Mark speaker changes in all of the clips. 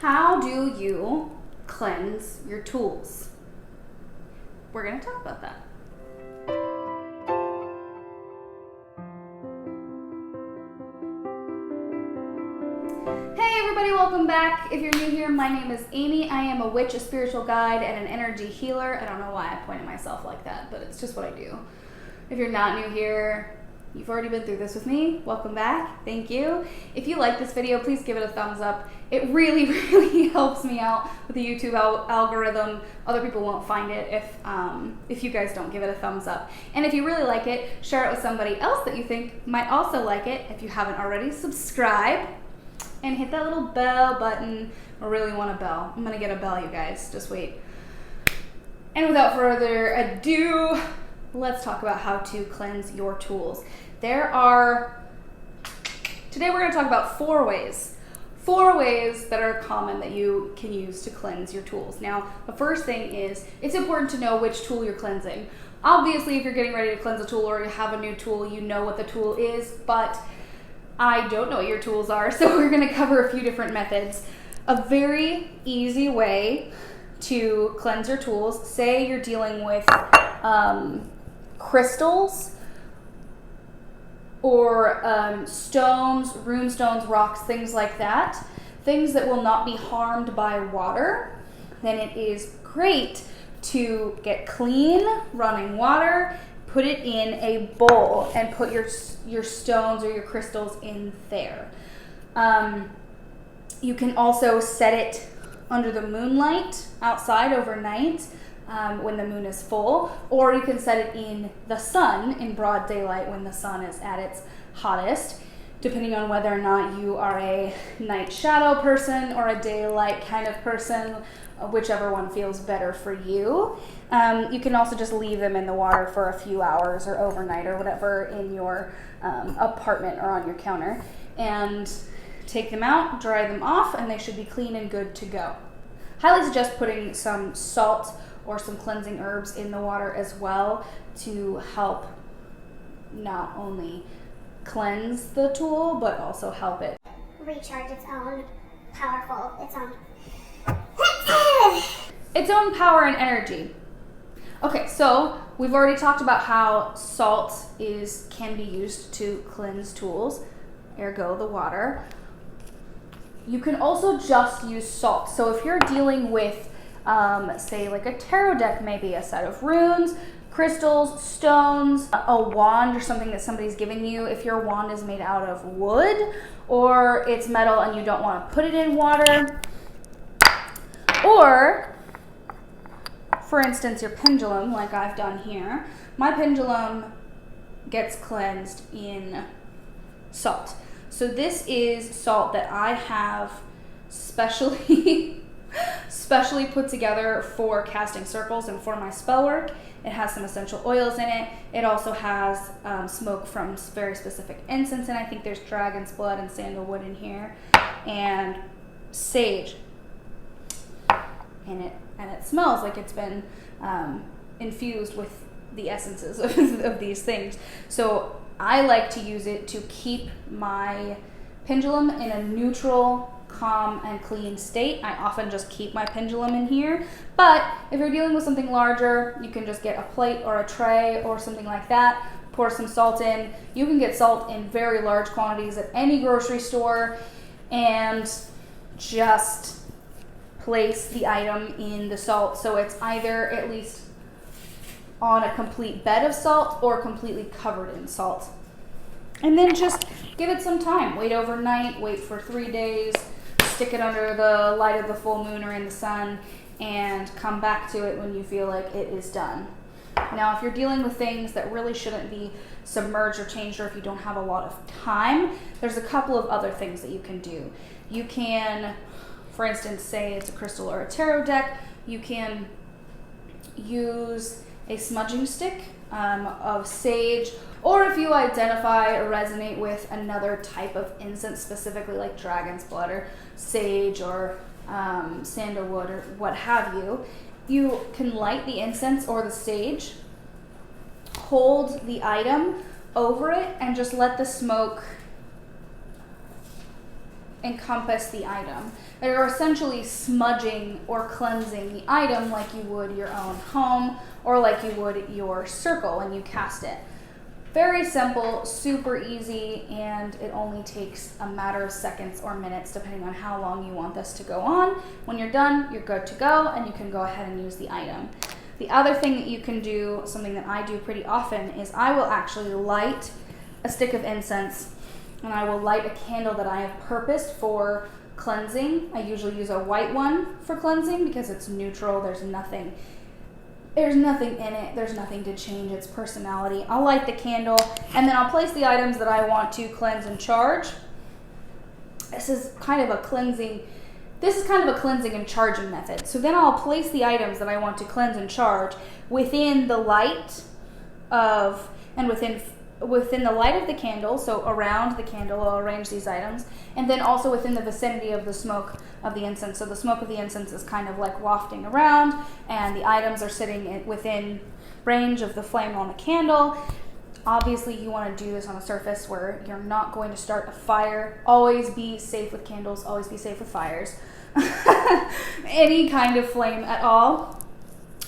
Speaker 1: How do you cleanse your tools? We're going to talk about that. Hey everybody, welcome back. If you're new here, my name is Amy. I am a witch, a spiritual guide, and an energy healer. I don't know why I pointed myself like that, but it's just what I do. If you're not new here, you've already been through this with me. Welcome back. Thank you. If you like this video, please give it a thumbs up. It really, really helps me out with the YouTube algorithm. Other people won't find it if you guys don't give it a thumbs up. And if you really like it, share it with somebody else that you think might also like it. If you haven't already, subscribe and hit that little bell button. I really want a bell. I'm gonna get a bell, you guys. Just wait. And without further ado, let's talk about how to cleanse your tools. Today we're going to talk about four ways that are common that you can use to cleanse your tools. Now, the first thing is, it's important to know which tool you're cleansing. Obviously, if you're getting ready to cleanse a tool or you have a new tool, you know what the tool is, but I don't know what your tools are, so we're going to cover a few different methods. A very easy way to cleanse your tools, say you're dealing with crystals or stones, rune stones, rocks, things like that, things that will not be harmed by water, then it is great to get clean running water, put it in a bowl, and put your stones or your crystals in there. You can also set it under the moonlight outside overnight when the moon is full, or you can set it in the sun in broad daylight when the sun is at its hottest, depending on whether or not you are a night shadow person or a daylight kind of person, whichever one feels better for you. You can also just leave them in the water for a few hours or overnight or whatever in your apartment or on your counter, and take them out, dry them off, and they should be clean and good to go. Highly suggest putting some salt or some cleansing herbs in the water as well to help not only cleanse the tool, but also help it
Speaker 2: recharge its own
Speaker 1: its own power and energy. Okay, so we've already talked about how salt can be used to cleanse tools, ergo the water. You can also just use salt. So if you're dealing with say like a tarot deck, maybe a set of runes, crystals, stones, a wand or something that somebody's giving you. If your wand is made out of wood or it's metal and you don't want to put it in water, or for instance your pendulum, like I've done here, my pendulum gets cleansed in salt. So this is salt that I have specially put together for casting circles and for my spell work. It has some essential oils in it. It also has smoke from very specific incense, and I think there's dragon's blood and sandalwood in here, and sage. And it smells like it's been infused with the essences of these things. So I like to use it to keep my pendulum in a neutral, calm, and clean state. I often just keep my pendulum in here, but if you're dealing with something larger, you can just get a plate or a tray or something like that, pour some salt in. You can get salt in very large quantities at any grocery store, and just place the item in the salt so it's either at least on a complete bed of salt or completely covered in salt. And then just give it some time. Wait overnight, wait for 3 days, stick it under the light of the full moon or in the sun, and come back to it when you feel like it is done. Now, if you're dealing with things that really shouldn't be submerged or changed, or if you don't have a lot of time, there's a couple of other things that you can do. You can, for instance, say it's a crystal or a tarot deck, you can use a smudging stick of sage, or if you identify or resonate with another type of incense, specifically like dragon's blood or sage or sandalwood or what have you, you can light the incense or the sage, hold the item over it, and just let the smoke encompass the item. They're essentially smudging or cleansing the item like you would your own home or like you would your circle when you cast it. Very simple, super easy, and it only takes a matter of seconds or minutes depending on how long you want this to go on. When you're done, you're good to go, and you can go ahead and use the item. The other thing that you can do, something that I do pretty often, is I will actually light a stick of incense, and I will light a candle that I have purposed for cleansing. I usually use a white one for cleansing because it's neutral. There's nothing in it. There's nothing to change its personality. I'll light the candle, and then I'll place the items that I want to cleanse and charge. This is kind of a cleansing and charging method. So then I'll place the items that I want to cleanse and charge within the light of, and within the light of the candle, so around the candle I'll arrange these items, and then also within the vicinity of the smoke of the incense. So the smoke of the incense is kind of like wafting around, and the items are sitting within range of the flame on the candle. Obviously you want to do this on a surface where you're not going to start a fire. Always be safe with candles, always be safe with fires. Any kind of flame at all.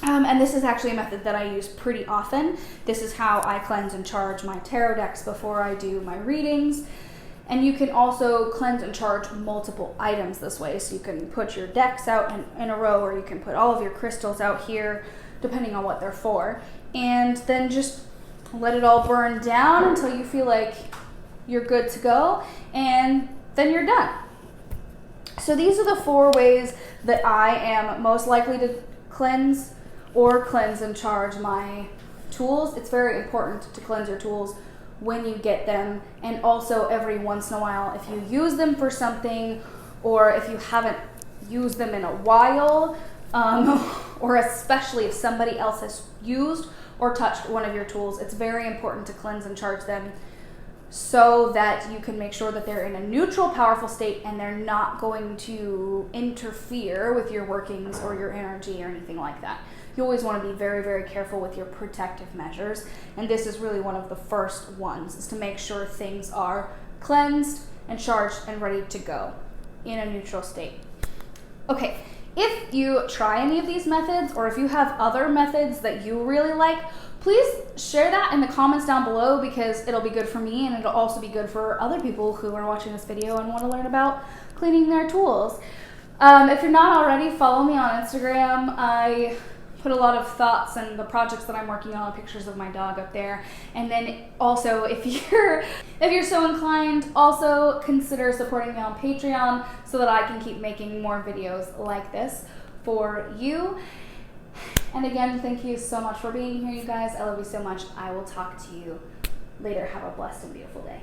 Speaker 1: And this is actually a method that I use pretty often. This is how I cleanse and charge my tarot decks before I do my readings. And you can also cleanse and charge multiple items this way. So you can put your decks out in a row, or you can put all of your crystals out here, depending on what they're for. And then just let it all burn down until you feel like you're good to go. And then you're done. So these are the 4 ways that I am most likely to cleanse and charge my tools. It's very important to cleanse your tools when you get them, and also every once in a while if you use them for something, or if you haven't used them in a while, or especially if somebody else has used or touched one of your tools, it's very important to cleanse and charge them so that you can make sure that they're in a neutral, powerful state and they're not going to interfere with your workings or your energy or anything like that. You always want to be very, very careful with your protective measures, and this is really one of the first ones, is to make sure things are cleansed and charged and ready to go in a neutral state. Okay, if you try any of these methods, or if you have other methods that you really like, please share that in the comments down below, because it'll be good for me, and it'll also be good for other people who are watching this video and want to learn about cleaning their tools. If you're not already, follow me on Instagram. I put a lot of thoughts and the projects that I'm working on, pictures of my dog up there. And then also, if you're so inclined, also consider supporting me on Patreon so that I can keep making more videos like this for you. And again, thank you so much for being here, you guys. I love you so much. I will talk to you later. Have a blessed and beautiful day.